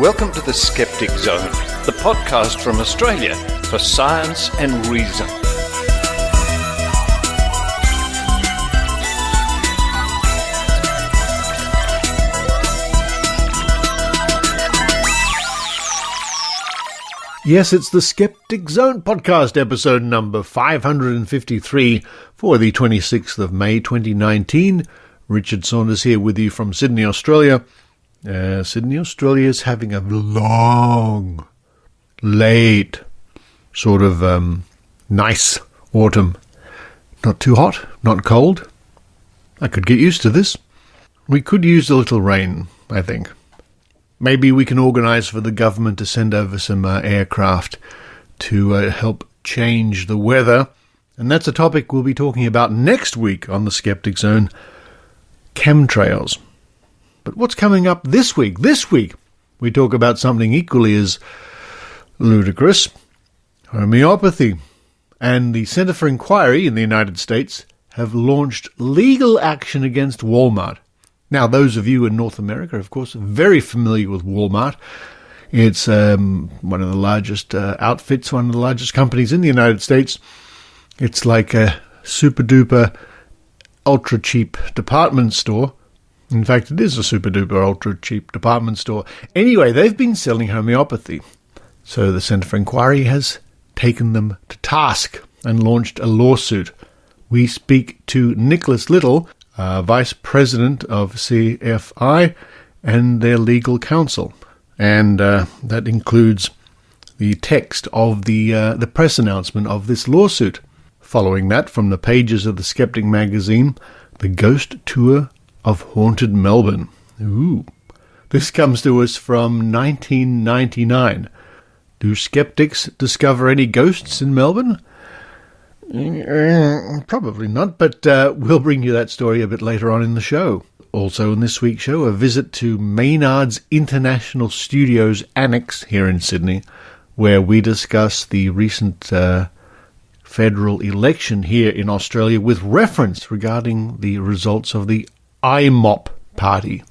Welcome to the Skeptic Zone, the podcast from Australia for science and reason. Yes, it's the Skeptic Zone podcast, episode number 553 for the 26th of May 2019. Richard Saunders here with you from Sydney, Australia. Sydney, Australia is having a long, late, sort of nice autumn. Not too hot, not cold. I could get used to this. We could use a little rain, I think. Maybe we can organise for the government to send over some aircraft to help change the weather. And that's a topic we'll be talking about next week on the Skeptic Zone, chemtrails. But what's coming up this week? This week, we talk about something equally as ludicrous, homeopathy. And the Centre for Inquiry in the United States have launched legal action against Walmart. Now, those of you in North America, of course, are very familiar with Walmart. It's one of the largest outfits, one of the largest companies in the United States. It's like a super-duper, ultra-cheap department store. In fact, it is a super-duper, ultra-cheap department store. Anyway, they've been selling homeopathy. So the Centre for Inquiry has taken them to task and launched a lawsuit. We speak to Nicholas Little, Vice President of CFI, and their legal counsel. And that includes the text of the press announcement of this lawsuit. Following that, from the pages of the Skeptic magazine, the Ghost Tour of Haunted Melbourne. Ooh. This comes to us from 1999. Do skeptics discover any ghosts in Melbourne? Probably not, but we'll bring you that story a bit later on in the show. Also in this week's show, a visit to Maynard's International Studios Annex here in Sydney, where we discuss the recent federal election here in Australia with reference regarding the results of the IMOP party.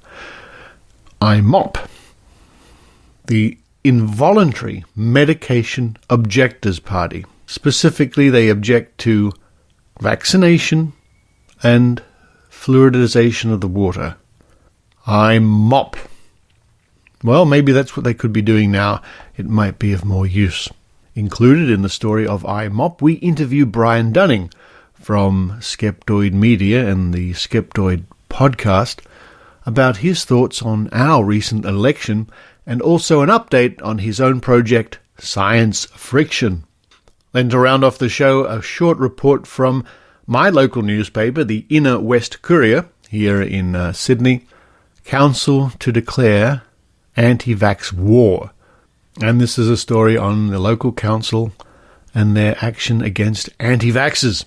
IMOP, the Involuntary Medication Objectors Party. Specifically, they object to vaccination and fluoridization of the water. IMOP. Well, maybe that's what they could be doing now. It might be of more use. Included in the story of IMOP, we interview Brian Dunning from Skeptoid Media and the Skeptoid podcast about his thoughts on our recent election and also an update on his own project, Science Friction. Then to round off the show, a short report from my local newspaper, the Inner West Courier, here in Sydney. Counsel to declare anti-vax war. And this is a story on the local council and their action against anti-vaxxers.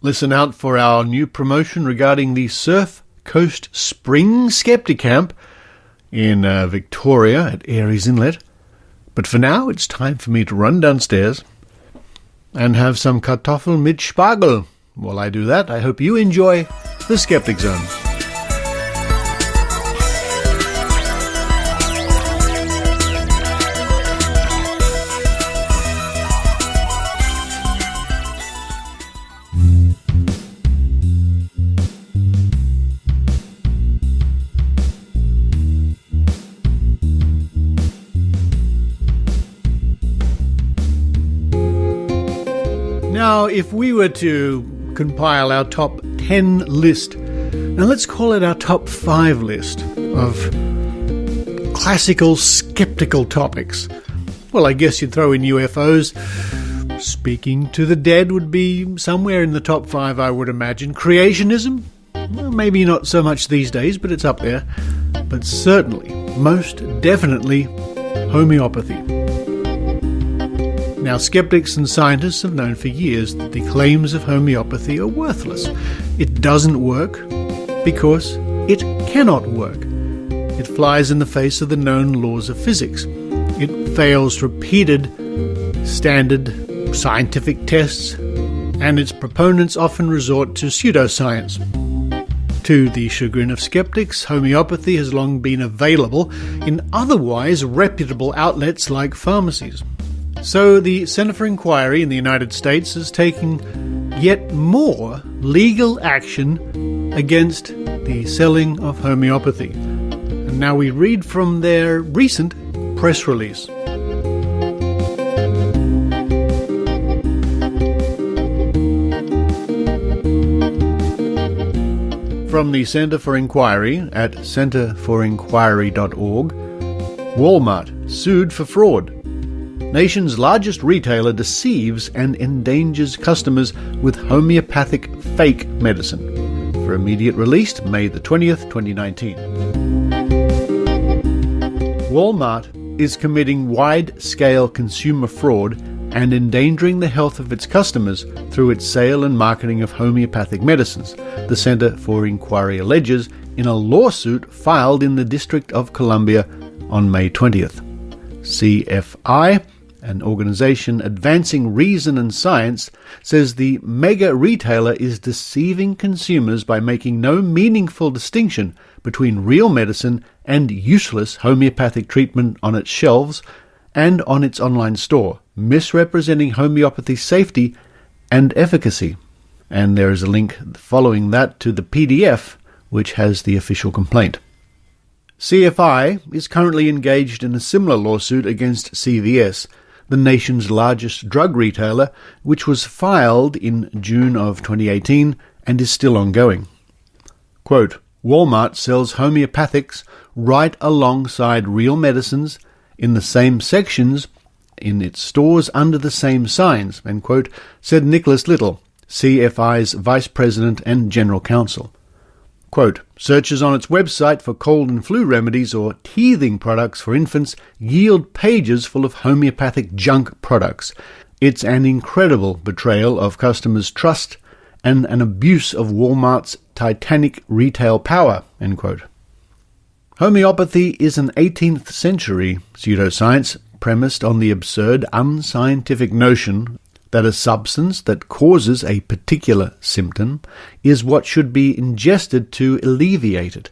Listen out for our new promotion regarding the Surf Coast Spring Skeptic Camp in Victoria at Aireys Inlet. But for now, it's time for me to run downstairs and have some Kartoffel mit Spargel. While I do that, I hope you enjoy the Skeptic Zone. Now, if we were to compile our top 10 list, now let's call it our top 5 list of classical skeptical topics. Well, I guess you'd throw in UFOs. Speaking to the dead would be somewhere in the top 5, I would imagine. Creationism? Well, maybe not so much these days, but it's up there. But certainly, most definitely, homeopathy. Now, skeptics and scientists have known for years that the claims of homeopathy are worthless. It doesn't work because it cannot work. It flies in the face of the known laws of physics. It fails repeated standard scientific tests, and its proponents often resort to pseudoscience. To the chagrin of skeptics, homeopathy has long been available in otherwise reputable outlets like pharmacies. So the Centre for Inquiry in the United States is taking yet more legal action against the selling of homeopathy. And now we read from their recent press release. From the Centre for Inquiry at centreforinquiry.org, Walmart sued for fraud. Nation's largest retailer deceives and endangers customers with homeopathic fake medicine. For immediate release, May the 20th, 2019. Walmart is committing wide-scale consumer fraud and endangering the health of its customers through its sale and marketing of homeopathic medicines, the Centre for Inquiry alleges in a lawsuit filed in the District of Columbia on May 20th. CFI, an organisation advancing reason and science, says the mega retailer is deceiving consumers by making no meaningful distinction between real medicine and useless homeopathic treatment on its shelves and on its online store, misrepresenting homeopathy's safety and efficacy. And there is a link following that to the PDF, which has the official complaint. CFI is currently engaged in a similar lawsuit against CVS, the nation's largest drug retailer, which was filed in June of 2018 and is still ongoing. Quote, Walmart sells homeopathics right alongside real medicines in the same sections in its stores under the same signs, end quote, said Nicholas Little, CFI's Vice President and General Counsel. Quote, searches on its website for cold and flu remedies or teething products for infants yield pages full of homeopathic junk products. It's an incredible betrayal of customers' trust and an abuse of Walmart's titanic retail power, end quote. Homeopathy is an 18th century pseudoscience premised on the absurd, unscientific notion that a substance that causes a particular symptom is what should be ingested to alleviate it.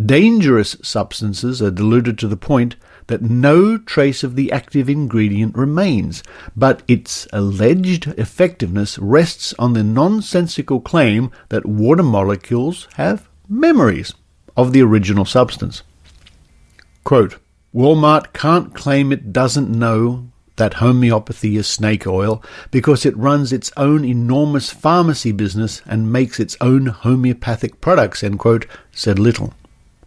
Dangerous substances are diluted to the point that no trace of the active ingredient remains, but its alleged effectiveness rests on the nonsensical claim that water molecules have memories of the original substance. Quote, Walmart can't claim it doesn't know that homeopathy is snake oil because it runs its own enormous pharmacy business and makes its own homeopathic products, end quote, said Little.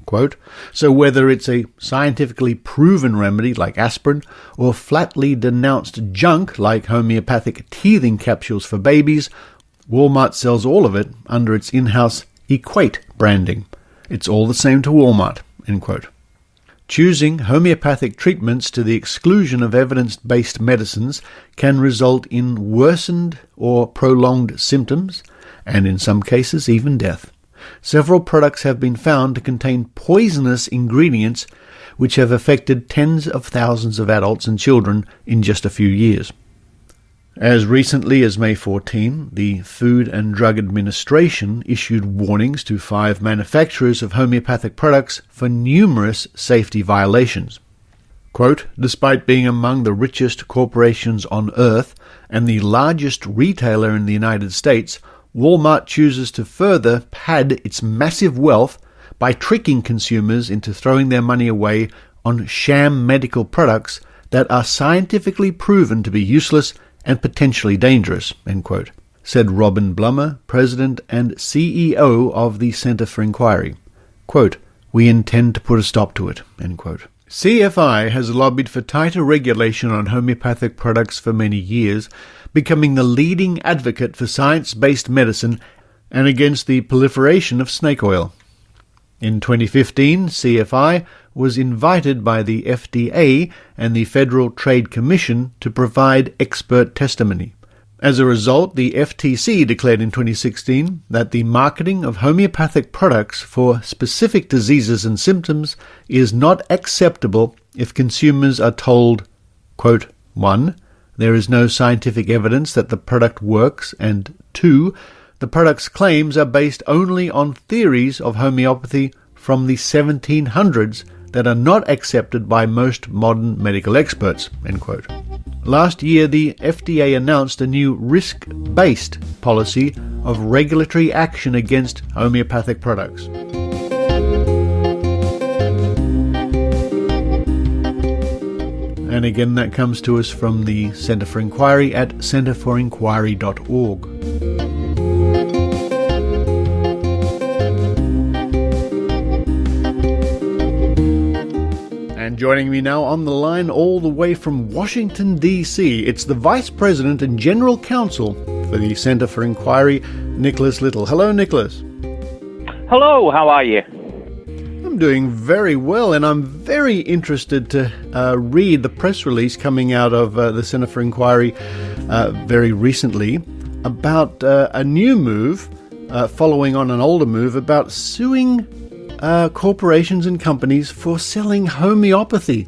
Quote, so whether it's a scientifically proven remedy like aspirin or flatly denounced junk like homeopathic teething capsules for babies, Walmart sells all of it under its in-house Equate branding. It's all the same to Walmart, end quote. Choosing homeopathic treatments to the exclusion of evidence-based medicines can result in worsened or prolonged symptoms, and in some cases even death. Several products have been found to contain poisonous ingredients which have affected tens of thousands of adults and children in just a few years. As recently as May 14, the Food and Drug Administration issued warnings to 5 manufacturers of homeopathic products for numerous safety violations. Quote, despite being among the richest corporations on earth and the largest retailer in the United States, Walmart chooses to further pad its massive wealth by tricking consumers into throwing their money away on sham medical products that are scientifically proven to be useless and potentially dangerous, end quote, said Robin Blummer, President and CEO of the Centre for Inquiry. Quote, we intend to put a stop to it, end quote. CFI has lobbied for tighter regulation on homeopathic products for many years, becoming the leading advocate for science-based medicine and against the proliferation of snake oil. In 2015, CFI was invited by the FDA and the Federal Trade Commission to provide expert testimony. As a result, the FTC declared in 2016 that the marketing of homeopathic products for specific diseases and symptoms is not acceptable if consumers are told, quote, 1. There is no scientific evidence that the product works, and 2. The product's claims are based only on theories of homeopathy from the 1700s that are not accepted by most modern medical experts, end quote. Last year, the FDA announced a new risk-based policy of regulatory action against homeopathic products. And again, that comes to us from the Centre for Inquiry at centreforinquiry.org. And joining me now on the line all the way from Washington, D.C., it's the Vice President and General Counsel for the Centre for Inquiry, Nicholas Little. Hello, Nicholas. Hello, how are you? I'm doing very well, and I'm very interested to read the press release coming out of the Centre for Inquiry very recently about a new move, following on an older move, about suing corporations and companies for selling homeopathy.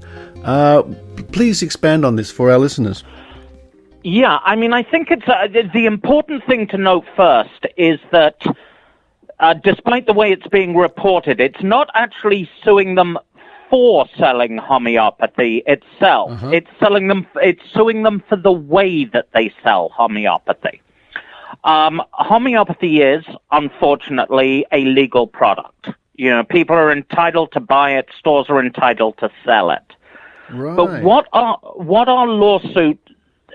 Please expand on this for our listeners. Yeah, I mean, I think it's the important thing to note first is that despite the way it's being reported, it's not actually suing them for selling homeopathy itself. Uh-huh. It's suing them for the way that they sell homeopathy. Homeopathy is, unfortunately, a legal product. You know, people are entitled to buy it, stores are entitled to sell it. Right. But what our lawsuit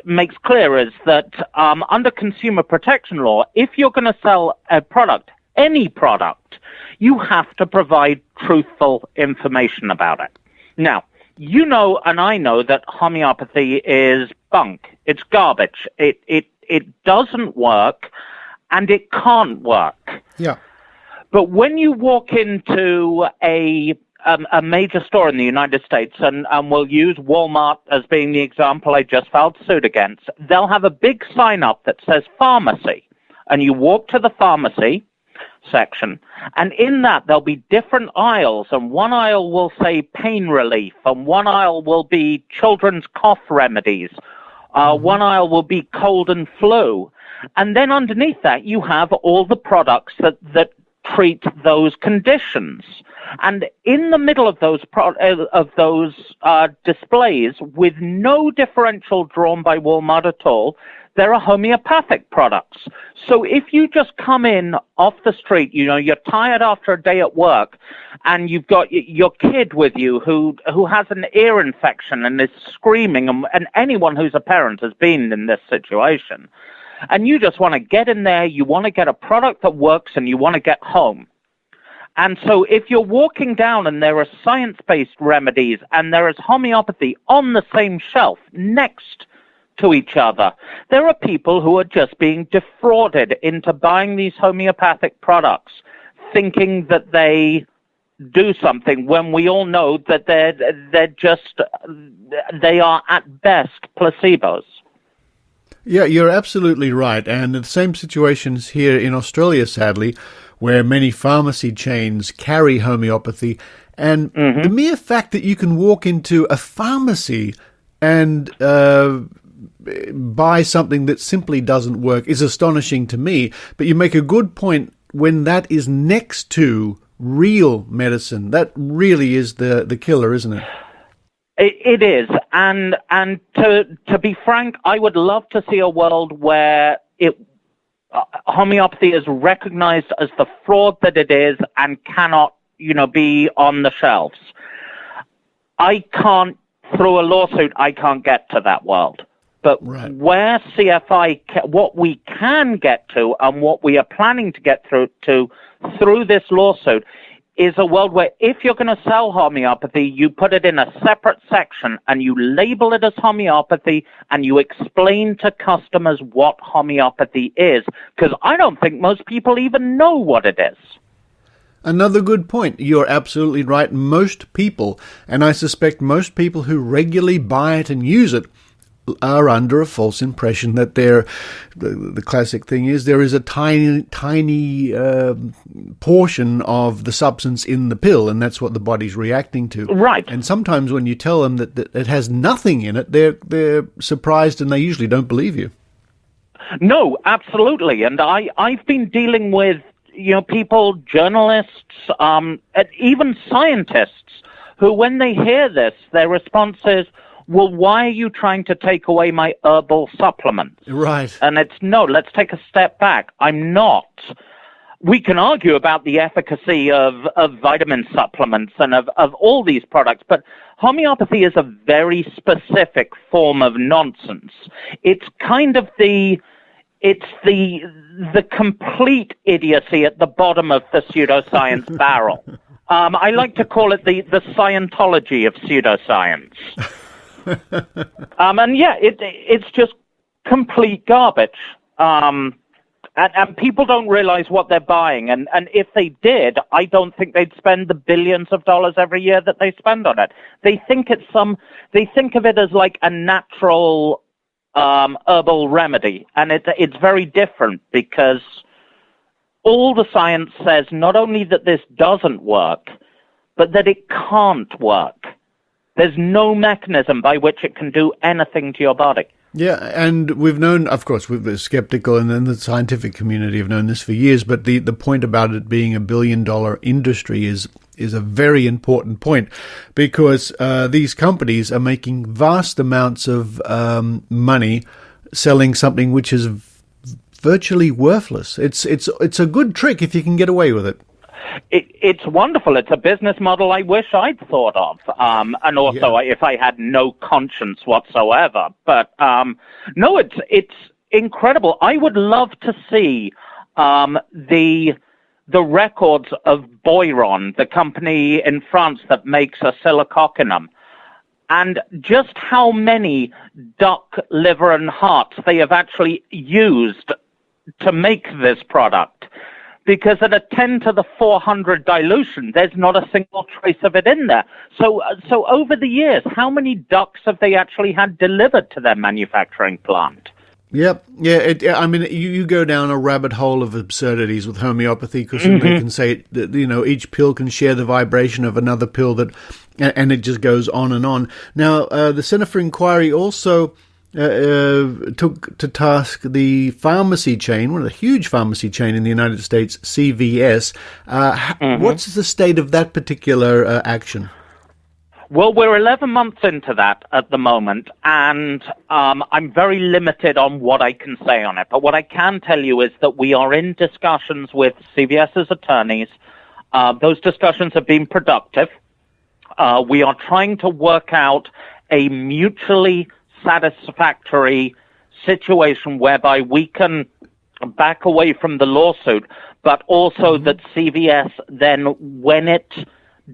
makes clear is that under consumer protection law, if you're going to sell a product, any product, you have to provide truthful information about it. Now, you know and I know that homeopathy is bunk. It's garbage. It doesn't work, and it can't work. Yeah. But when you walk into a major store in the United States, and we'll use Walmart as being the example I just filed suit against, they'll have a big sign up that says pharmacy. And you walk to the pharmacy section, and in that there'll be different aisles, and one aisle will say pain relief, and one aisle will be children's cough remedies, one aisle will be cold and flu, and then underneath that you have all the products that treat those conditions. And in the middle of those displays, with no differential drawn by Walmart at all, there are homeopathic products. So if you just come in off the street, you know, you're tired after a day at work, and you've got your kid with you who has an ear infection and is screaming, and anyone who's a parent has been in this situation, and you just want to get in there, you want to get a product that works, and you want to get home. And so if you're walking down and there are science-based remedies and there is homeopathy on the same shelf next to each other, there are people who are just being defrauded into buying these homeopathic products, thinking that they do something when we all know that they are at best placebos. Yeah, you're absolutely right. And the same situations here in Australia, sadly, where many pharmacy chains carry homeopathy. And the mere fact that you can walk into a pharmacy and buy something that simply doesn't work is astonishing to me. But you make a good point when that is next to real medicine. That really is the killer, isn't it? It is, and to be frank, I would love to see a world where homeopathy is recognized as the fraud that it is and cannot, be on the shelves. I can't, through a lawsuit, I can't get to that world. But right. Where CFI, what we can get to, and what we are planning to get through this lawsuit, is a world where if you're going to sell homeopathy, you put it in a separate section and you label it as homeopathy and you explain to customers what homeopathy is, because I don't think most people even know what it is. Another good point. You're absolutely right. Most people, and I suspect most people who regularly buy it and use it, are under a false impression that the classic thing is there is a tiny portion of the substance in the pill, and that's what the body's reacting to. Right. And sometimes when you tell them that it has nothing in it, they're surprised, and they usually don't believe you. No, absolutely. And I've been dealing with, people, journalists, and even scientists who, when they hear this, their response is, well, why are you trying to take away my herbal supplements? Right. And it's, no, let's take a step back. I'm not. We can argue about the efficacy of vitamin supplements and of all these products, but homeopathy is a very specific form of nonsense. It's kind of the complete idiocy at the bottom of the pseudoscience barrel. I like to call it the Scientology of pseudoscience. And yeah, it's just complete garbage. And people don't realize what they're buying. And if they did, I don't think they'd spend the billions of dollars every year that they spend on it. They think of it as like a natural herbal remedy. And it's very different, because all the science says not only that this doesn't work, but that it can't work. There's no mechanism by which it can do anything to your body. Yeah, and we've known, of course, with the skeptical and then the scientific community have known this for years, but the point about it being $1 billion industry is a very important point, because these companies are making vast amounts of money selling something which is virtually worthless. It's a good trick if you can get away with it. It's wonderful. It's a business model I wish I'd thought of, and also if I had no conscience whatsoever. But no, it's incredible. I would love to see the records of Boiron, the company in France that makes acylcocolinum, and just how many duck liver and hearts they have actually used to make this product. Because at a 10 to the 400 dilution, there's not a single trace of it in there. So over the years, how many ducks have they actually had delivered to their manufacturing plant? Yep. Yeah. I mean, you go down a rabbit hole of absurdities with homeopathy, because they can say that, each pill can share the vibration of another pill, and it just goes on and on. Now, the Centre for Inquiry also took to task the pharmacy chain, one of the huge pharmacy chain in the United States, CVS. What's the state of that particular action? Well, we're 11 months into that at the moment, and I'm very limited on what I can say on it. But what I can tell you is that we are in discussions with CVS's attorneys. Those discussions have been productive. We are trying to work out a mutually satisfactory situation whereby we can back away from the lawsuit, but also that CVS then, when it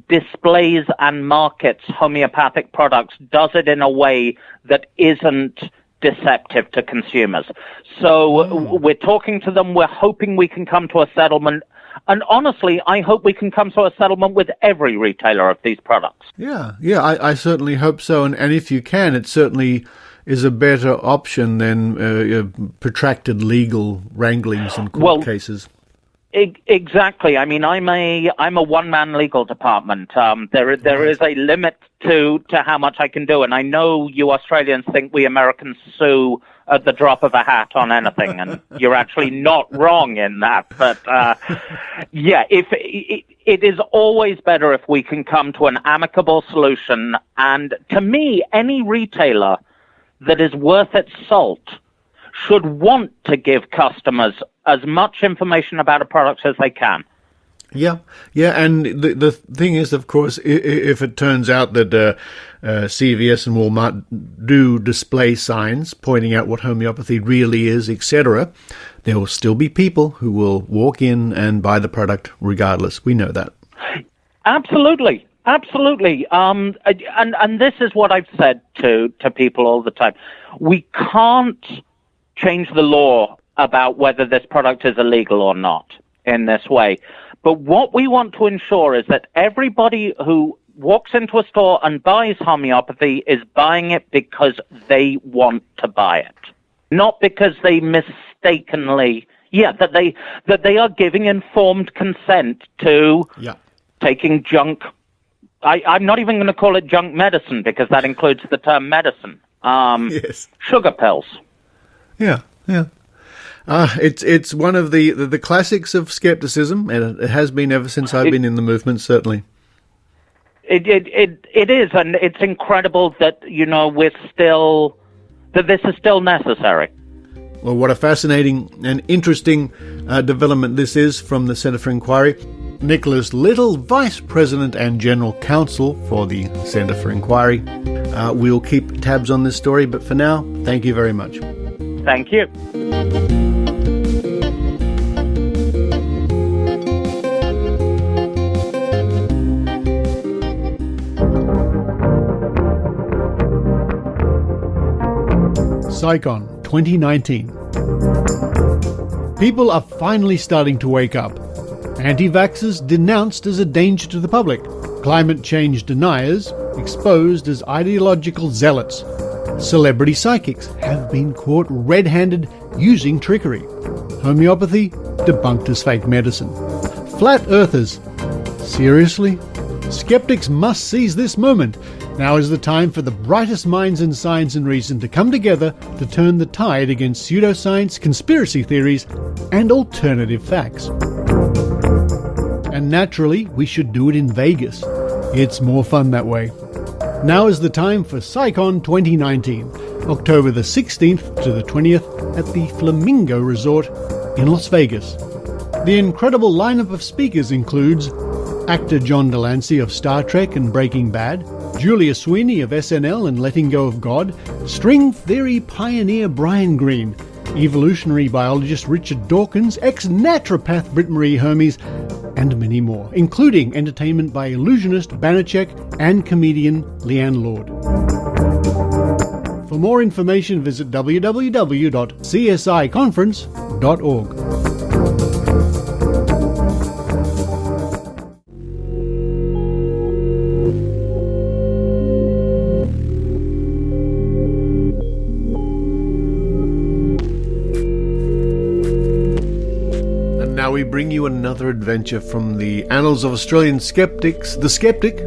displays and markets homeopathic products, does it in a way that isn't deceptive to consumers. So we're talking to them. We're hoping we can come to a settlement. And honestly, I hope we can come to a settlement with every retailer of these products. Yeah, I certainly hope so. And if you can, it certainly is a better option than protracted legal wranglings and court cases. Exactly. I mean, I'm a one-man legal department. There is a limit to how much I can do, and I know you Australians think we Americans sue at the drop of a hat on anything, and you're actually not wrong in that. But it is always better if we can come to an amicable solution. And to me, any retailer that is worth its salt should want to give customers as much information about a product as they can. Yeah, and the thing is, of course, if it turns out that CVS and Walmart do display signs pointing out what homeopathy really is, etc., there will still be people who will walk in and buy the product regardless. We know that. Absolutely. And this is what I've said to people all the time. We can't change the law about whether this product is illegal or not in this way. But what we want to ensure is that everybody who walks into a store and buys homeopathy is buying it because they want to buy it, not because they mistakenly, that they are giving informed consent to taking junk. I'm not even going to call it junk medicine, because that includes the term medicine. Sugar pills. Yeah. It's one of the classics of skepticism, and it has been ever since I've been in the movement, certainly. It is, and it's incredible that, that this is still necessary. Well, what a fascinating and interesting development this is from the Centre for Inquiry. Nicholas Little, Vice President and General Counsel for the Centre for Inquiry. We'll keep tabs on this story, but for now, thank you very much. Thank you. Psychon 2019. People are finally starting to wake up. Anti-Vaxxers denounced as a danger to the public. Climate change deniers exposed as ideological zealots. Celebrity psychics have been caught red-handed using trickery. Homeopathy debunked as fake medicine. Flat earthers. Seriously? Skeptics must seize this moment. Now is the time for the brightest minds in science and reason to come together to turn the tide against pseudoscience, conspiracy theories, and alternative facts. And naturally, we should do it in Vegas. It's more fun that way. Now is the time for Psychon 2019, October the 16th to the 20th at the Flamingo Resort in Las Vegas. The incredible lineup of speakers includes actor John Delancey of Star Trek and Breaking Bad, Julia Sweeney of SNL and Letting Go of God, string theory pioneer Brian Greene, evolutionary biologist Richard Dawkins, ex-naturopath Britt-Marie Hermes, and many more, including entertainment by illusionist Banachek and comedian Leanne Lord. For more information, visit www.csiconference.org. Now we bring you another adventure from the annals of Australian skeptics, The Skeptic,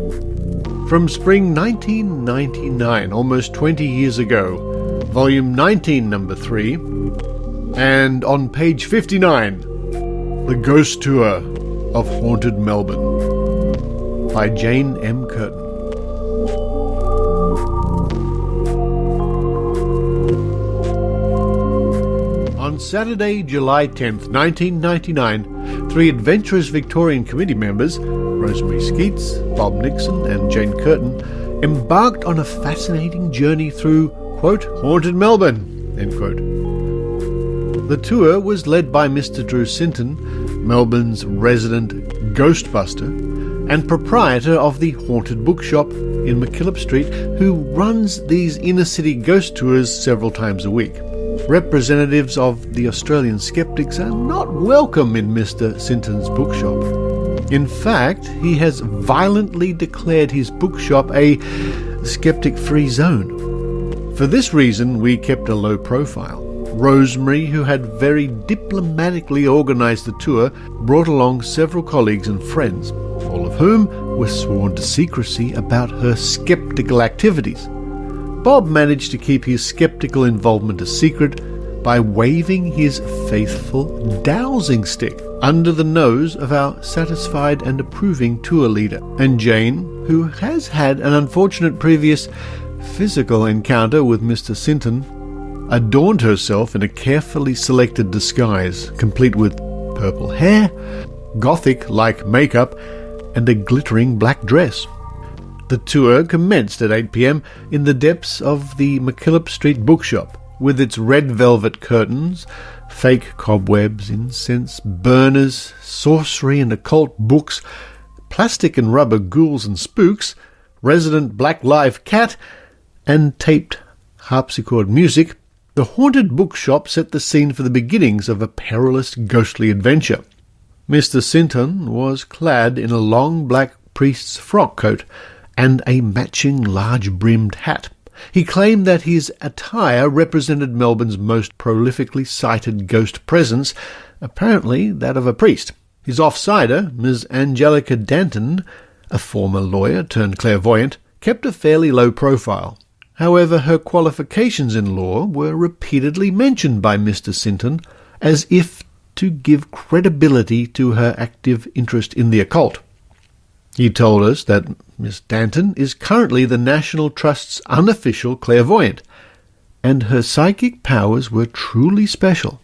from spring 1999, almost 20 years ago, volume 19, number 3, and on page 59, The Ghost Tour of Haunted Melbourne, by Jane M. Curtain. On Saturday, July 10th, 1999, 3 adventurous Victorian committee members, Rosemary Sceats, Bob Nixon and Jane Curtain, embarked on a fascinating journey through, quote, haunted Melbourne, end quote. The tour was led by Mr. Drew Sinton, Melbourne's resident ghostbuster and proprietor of the Haunted Bookshop in McKillop Street, who runs these inner-city ghost tours several times a week. Representatives of the Australian skeptics are not welcome in Mr. Sinton's bookshop. In fact, he has violently declared his bookshop a skeptic-free zone. For this reason, we kept a low profile. Rosemary, who had very diplomatically organised the tour, brought along several colleagues and friends, all of whom were sworn to secrecy about her skeptical activities. Bob managed to keep his skeptical involvement a secret by waving his faithful dowsing stick under the nose of our satisfied and approving tour leader. And Jane, who has had an unfortunate previous physical encounter with Mr. Sinton, adorned herself in a carefully selected disguise, complete with purple hair, gothic-like makeup, and a glittering black dress. The tour commenced at 8 p.m. in the depths of the McKillop Street bookshop, with its red velvet curtains, fake cobwebs, incense burners, sorcery and occult books, plastic and rubber ghouls and spooks, resident black live cat, and taped harpsichord music. The haunted bookshop set the scene for the beginnings of a perilous ghostly adventure. Mr. Sinton was clad in a long black priest's frock coat and a matching large-brimmed hat. He claimed that his attire represented Melbourne's most prolifically cited ghost presence, apparently that of a priest. His offsider, Ms. Angelica Danton, a former lawyer turned clairvoyant, kept a fairly low profile. However, her qualifications in law were repeatedly mentioned by Mr. Sinton, as if to give credibility to her active interest in the occult. He told us that Miss Danton is currently the National Trust's unofficial clairvoyant, and her psychic powers were truly special.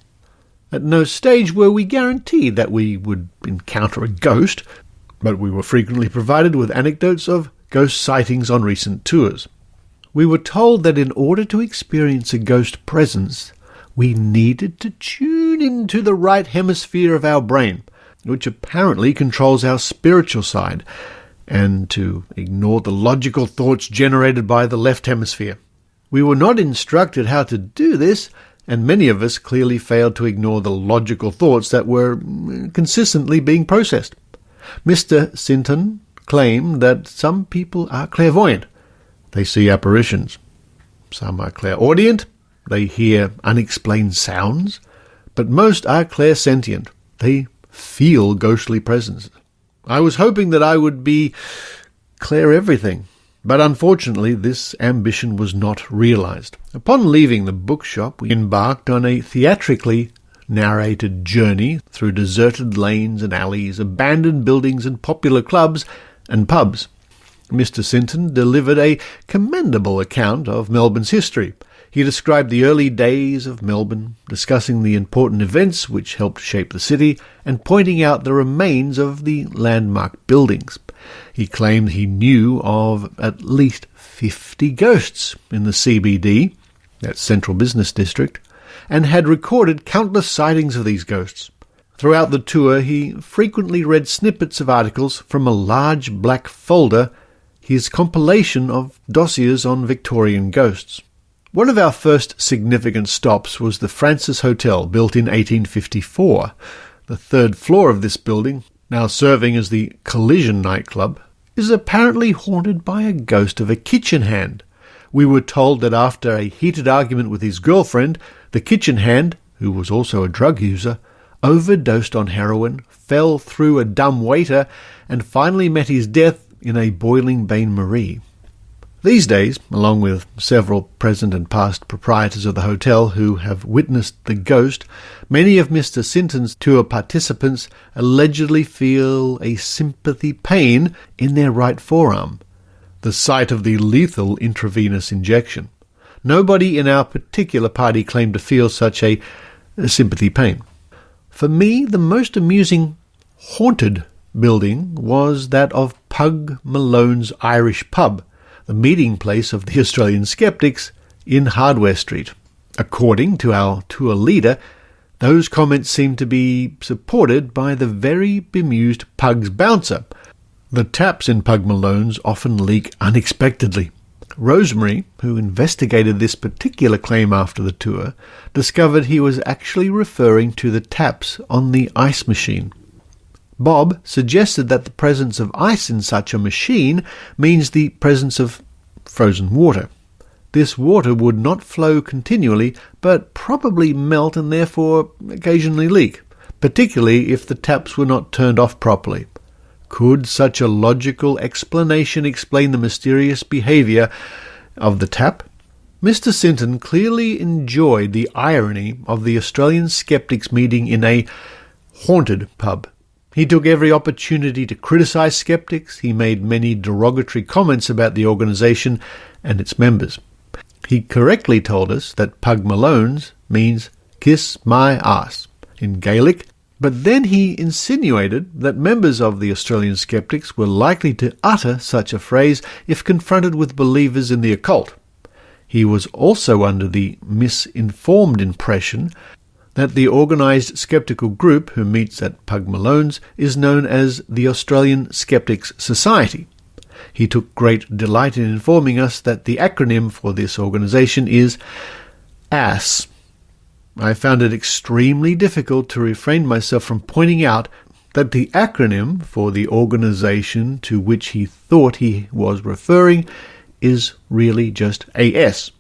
At no stage were we guaranteed that we would encounter a ghost, but we were frequently provided with anecdotes of ghost sightings on recent tours. We were told that in order to experience a ghost presence, we needed to tune into the right hemisphere of our brain, which apparently controls our spiritual side, and to ignore the logical thoughts generated by the left hemisphere. We were not instructed how to do this, and many of us clearly failed to ignore the logical thoughts that were consistently being processed. Mr. Sinton claimed that some people are clairvoyant. They see apparitions. Some are clairaudient. They hear unexplained sounds. But most are clairsentient. They feel ghostly presences. I was hoping that I would be clair-everything, but unfortunately this ambition was not realized. Upon leaving the bookshop, we embarked on a theatrically narrated journey through deserted lanes and alleys, abandoned buildings and popular clubs and pubs. Mr. Sinton delivered a commendable account of Melbourne's history. He described the early days of Melbourne, discussing the important events which helped shape the city and pointing out the remains of the landmark buildings. He claimed he knew of at least 50 ghosts in the CBD, that Central Business District, and had recorded countless sightings of these ghosts. Throughout the tour, he frequently read snippets of articles from a large black folder, his compilation of dossiers on Victorian ghosts. One of our first significant stops was the Francis Hotel, built in 1854. The third floor of this building, now serving as the Collision nightclub, is apparently haunted by a ghost of a kitchen hand. We were told that after a heated argument with his girlfriend, the kitchen hand, who was also a drug user, overdosed on heroin, fell through a dumb waiter, and finally met his death in a boiling bain-marie. These days, along with several present and past proprietors of the hotel who have witnessed the ghost, many of Mr. Sinton's tour participants allegedly feel a sympathy pain in their right forearm, the site of the lethal intravenous injection. Nobody in our particular party claimed to feel such a sympathy pain. For me, the most amusing haunted building was that of Pug Malone's Irish Pub, the meeting place of the Australian Skeptics in Hardware Street. According to our tour leader, those comments seem to be supported by the very bemused Pug's bouncer. The taps in Pug Malone's often leak unexpectedly. Rosemary, who investigated this particular claim after the tour, discovered he was actually referring to the taps on the ice machine. Bob suggested that the presence of ice in such a machine means the presence of frozen water. This water would not flow continually, but probably melt and therefore occasionally leak, particularly if the taps were not turned off properly. Could such a logical explanation explain the mysterious behaviour of the tap? Mr. Sinton clearly enjoyed the irony of the Australian Skeptics meeting in a haunted pub. He took every opportunity to criticise skeptics. He made many derogatory comments about the organisation and its members. He correctly told us that Pug Malone's means kiss my ass in Gaelic, but then he insinuated that members of the Australian Skeptics were likely to utter such a phrase if confronted with believers in the occult. He was also under the misinformed impression that the organised skeptical group who meets at Pug Malone's is known as the Australian Skeptics Society. He took great delight in informing us that the acronym for this organisation is ASS. I found it extremely difficult to refrain myself from pointing out that the acronym for the organisation to which he thought he was referring is really just AS.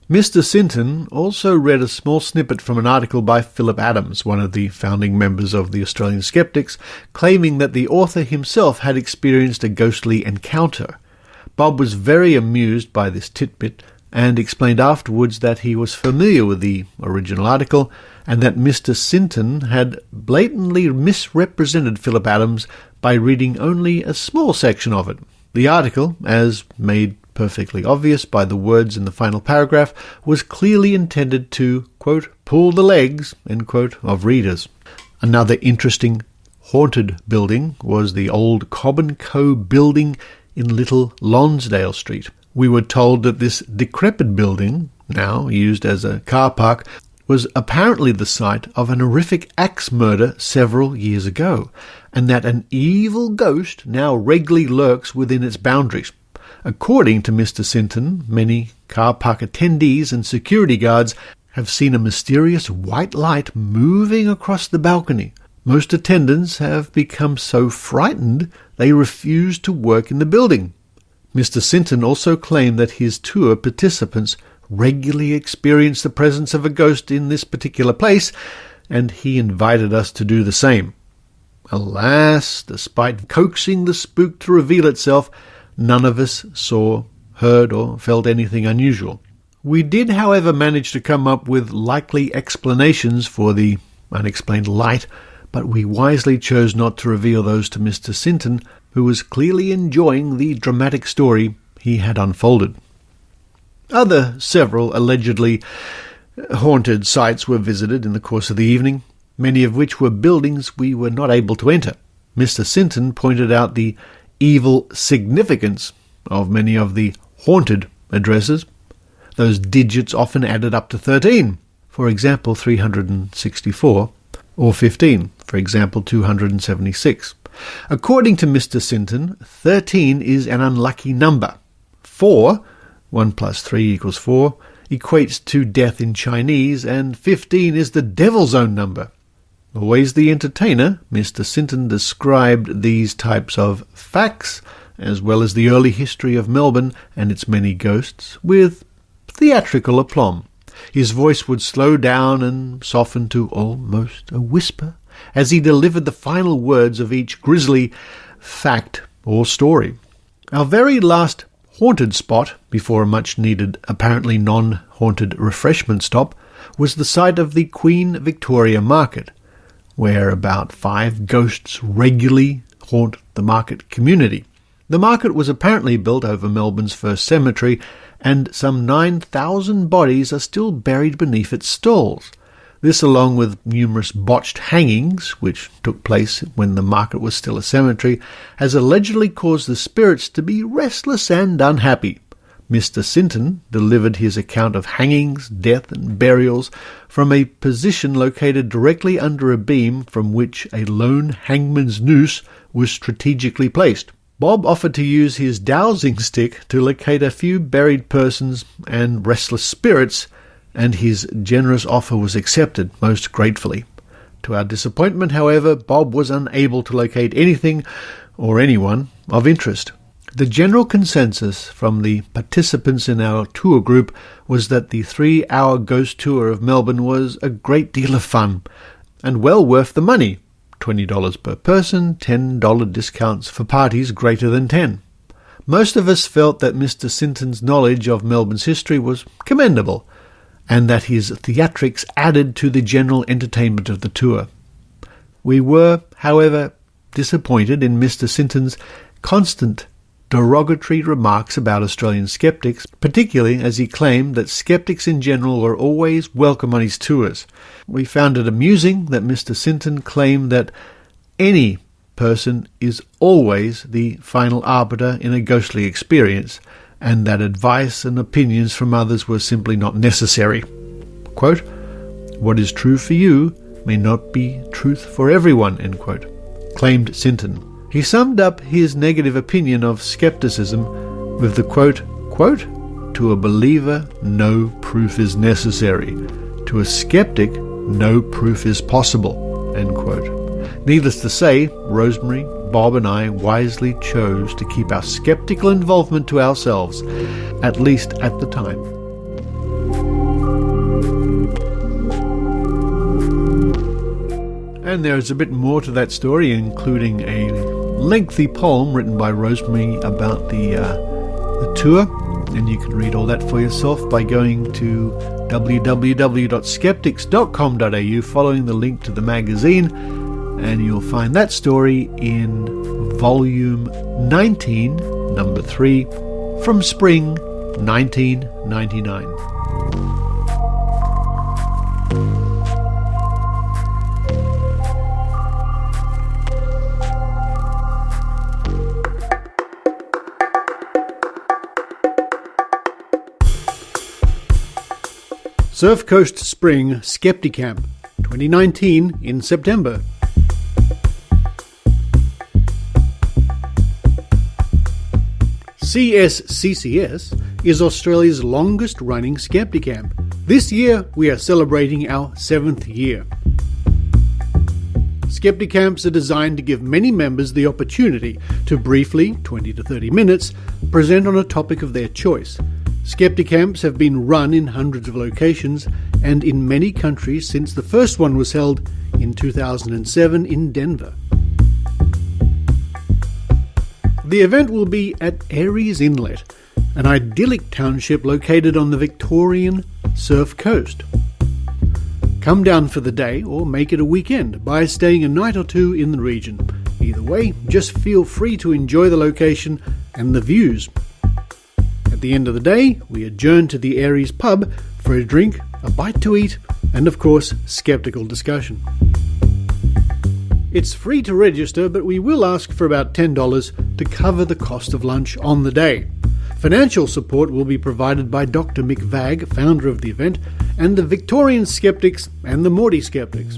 Mr. Sinton also read a small snippet from an article by Philip Adams, one of the founding members of the Australian Skeptics, claiming that the author himself had experienced a ghostly encounter. Bob was very amused by this tidbit and explained afterwards that he was familiar with the original article and that Mr. Sinton had blatantly misrepresented Philip Adams by reading only a small section of it. The article, as made perfectly obvious by the words in the final paragraph, was clearly intended to, quote, pull the legs, end quote, of readers. Another interesting haunted building was the old Cobb & Co. building in Little Lonsdale Street. We were told that this decrepit building, now used as a car park, was apparently the site of an horrific axe murder several years ago, and that an evil ghost now regularly lurks within its boundaries. According to Mr. Sinton, many car park attendees and security guards have seen a mysterious white light moving across the balcony. Most attendants have become so frightened they refuse to work in the building. Mr. Sinton also claimed that his tour participants regularly experience the presence of a ghost in this particular place, and he invited us to do the same. Alas, despite coaxing the spook to reveal itself, none of us saw, heard, or felt anything unusual. We did, however, manage to come up with likely explanations for the unexplained light, but we wisely chose not to reveal those to Mr. Sinton, who was clearly enjoying the dramatic story he had unfolded. Other several allegedly haunted sites were visited in the course of the evening, many of which were buildings we were not able to enter. Mr. Sinton pointed out the evil significance of many of the haunted addresses. Those digits often added up to 13, for example 364, or 15, for example 276. According to Mr. Sinton, 13 is an unlucky number. 4, 1 plus 3 equals 4, equates to death in Chinese, and 15 is the devil's own number. Always the entertainer, Mr. Sinton described these types of facts, as well as the early history of Melbourne and its many ghosts, with theatrical aplomb. His voice would slow down and soften to almost a whisper as he delivered the final words of each grisly fact or story. Our very last haunted spot, before a much-needed, apparently non-haunted refreshment stop, was the site of the Queen Victoria Market, where about 5 ghosts regularly haunt the market community. The market was apparently built over Melbourne's first cemetery, and some 9,000 bodies are still buried beneath its stalls. This, along with numerous botched hangings, which took place when the market was still a cemetery, has allegedly caused the spirits to be restless and unhappy. Mr. Sinton delivered his account of hangings, death, and burials from a position located directly under a beam from which a lone hangman's noose was strategically placed. Bob offered to use his dowsing stick to locate a few buried persons and restless spirits, and his generous offer was accepted most gratefully. To our disappointment, however, Bob was unable to locate anything or anyone of interest. The general consensus from the participants in our tour group was that the 3-hour ghost tour of Melbourne was a great deal of fun and well worth the money. $20 per person, $10 discounts for parties greater than 10. Most of us felt that Mr. Sinton's knowledge of Melbourne's history was commendable, and that his theatrics added to the general entertainment of the tour. We were, however, disappointed in Mr. Sinton's constant derogatory remarks about Australian skeptics, particularly as he claimed that skeptics in general were always welcome on his tours. We found it amusing that Mr. Sinton claimed that any person is always the final arbiter in a ghostly experience, and that advice and opinions from others were simply not necessary. Quote, "What is true for you may not be truth for everyone," end quote, claimed Sinton. He summed up his negative opinion of skepticism with the quote, "To a believer, no proof is necessary. To a skeptic, no proof is possible," end quote. Needless to say, Rosemary, Bob and I wisely chose to keep our skeptical involvement to ourselves, at least at the time. And there is a bit more to that story, including a lengthy poem written by Rosemary about the tour, and you can read all that for yourself by going to www.skeptics.com.au, following the link to the magazine, and you'll find that story in volume 19, number 3, from spring 1999. Surf Coast Spring Skeptic Camp 2019 in September. CSCCS is Australia's longest running Skeptic Camp. This year we are celebrating our 7th year. Skeptic Camps are designed to give many members the opportunity to briefly, 20 to 30 minutes, present on a topic of their choice. Skeptic Camps have been run in hundreds of locations and in many countries since the first one was held in 2007 in Denver. The event will be at Aireys Inlet, an idyllic township located on the Victorian Surf Coast. Come down for the day or make it a weekend by staying a night or two in the region. Either way, just feel free to enjoy the location and the views. At the end of the day, we adjourn to the Aireys pub for a drink, a bite to eat, and of course, skeptical discussion. It's free to register, but we will ask for about $10 to cover the cost of lunch on the day. Financial support will be provided by Dr. Mick Vagg, founder of the event, and the Victorian Skeptics and the Morty Skeptics.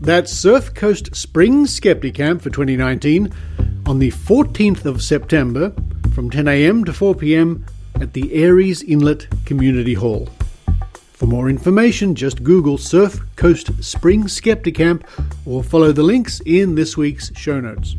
That's Surf Coast Spring Skeptic Camp for 2019 on the 14th of September from 10 a.m. to 4 p.m. at the Aireys Inlet Community Hall. For more information, just Google Surf Coast Spring Skeptic Camp or follow the links in this week's show notes.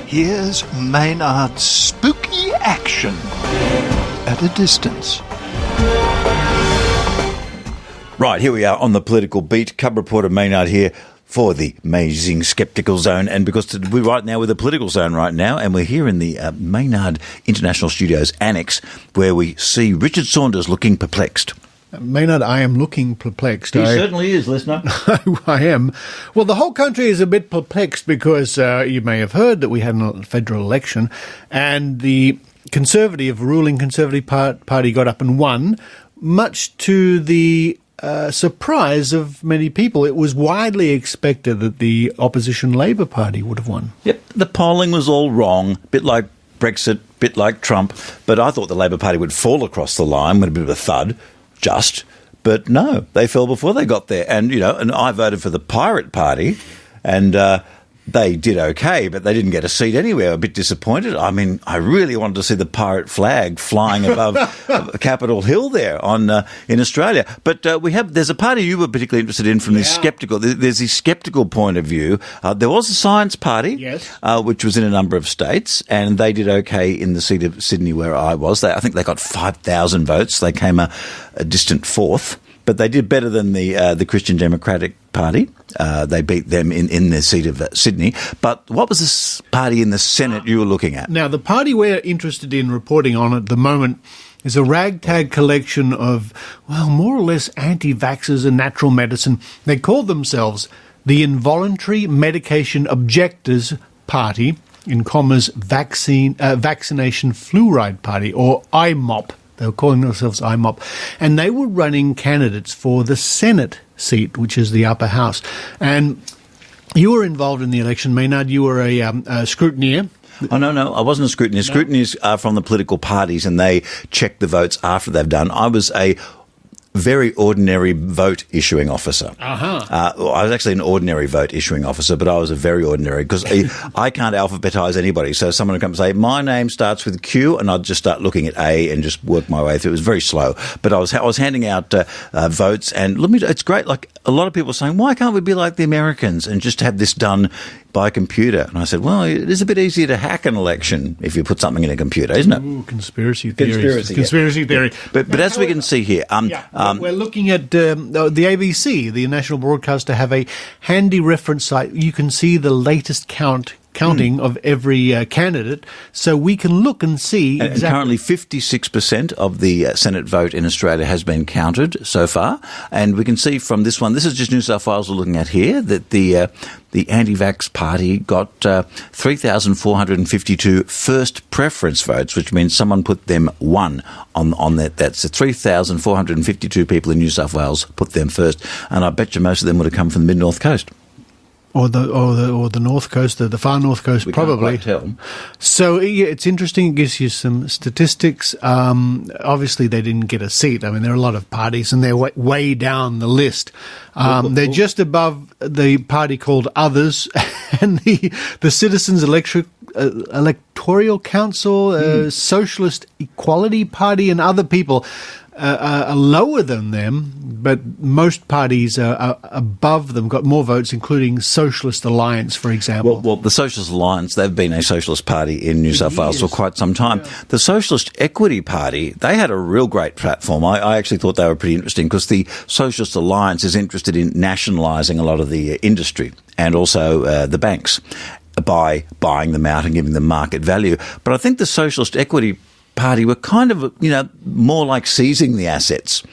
Here's Maynard's spooky action at a distance. Right, here we are on the political beat. Cub reporter Maynard here for the amazing Skeptical Zone. And because we're right now with the political zone right now, and we're here in the Maynard International Studios Annex, where we see Richard Saunders looking perplexed. Maynard, I am looking perplexed. He certainly is, listener. I am. Well, the whole country is a bit perplexed because you may have heard that we had a federal election and the ruling Conservative Party got up and won, much to the surprise of many people. It was widely expected that the opposition Labor Party would have won. Yep, the polling was all wrong, bit like Brexit, bit like Trump, but I thought the Labor Party would fall across the line with a bit of a thud, but no, they fell before they got there. And, and I voted for the Pirate Party, and they did okay, but they didn't get a seat anywhere. A bit disappointed. I mean, I really wanted to see the pirate flag flying above Capitol Hill there in Australia. But there's a party you were particularly interested in from this skeptical. There's the skeptical point of view. There was a Science Party, yes, which was in a number of states, and they did okay in the seat of Sydney where I was. I think they got 5,000 votes. They came a distant fourth. But they did better than the Christian Democratic Party. They beat them in their seat of Sydney. But what was this party in the Senate you were looking at? Now, the party we're interested in reporting on at the moment is a ragtag collection of, more or less anti-vaxxers and natural medicine. They call themselves the Involuntary Medication Objectors Party, in commas, Vaccination Fluoride Party, or IMOP. They were calling themselves IMOP. And they were running candidates for the Senate seat, which is the upper house. And you were involved in the election, Maynard. You were a scrutineer. Oh, no, I wasn't a scrutineer. No. Scrutineers are from the political parties, and they check the votes after they've done. I was a very ordinary vote issuing officer. I was actually an ordinary vote issuing officer, but I was a very ordinary because I can't alphabetize anybody. So someone would come and say, my name starts with Q, and I'd just start looking at A and just work my way through. It was very slow, but I was handing out votes, and it's great. Like a lot of people saying, why can't we be like the Americans and just have this done by computer? And I said, well, it is a bit easier to hack an election if you put something in a computer, isn't it? Ooh, conspiracy theories. Conspiracy theory. But as we can see here... we're looking at the ABC, the national broadcaster, have a handy reference site. You can see the latest counting of every candidate, so we can look and see exactly. And currently 56% of the Senate vote in Australia has been counted so far, and we can see from this one, this is just New South Wales we're looking at here, that the anti-vax party got 3,452 first preference votes, which means someone put them one on that. That's 3,452 people in New South Wales put them first, and I bet you most of them would have come from the mid-north coast. Or the north coast, the far north coast, we probably. Can't quite tell. So it's interesting. It gives you some statistics. Obviously, they didn't get a seat. I mean, there are a lot of parties, and they're way down the list. They're just above the party called Others, and the Citizens Electoral Council, Socialist Equality Party, and other people are lower than them, but most parties are above them, got more votes, including Socialist Alliance, for example. Well, the Socialist Alliance, they've been a socialist party in New South Wales for quite some time. Yeah. The Socialist Equity Party, they had a real great platform. I actually thought they were pretty interesting because the Socialist Alliance is interested in nationalising a lot of the industry and also the banks by buying them out and giving them market value. But I think the Socialist Equity Party were kind of, more like seizing the assets,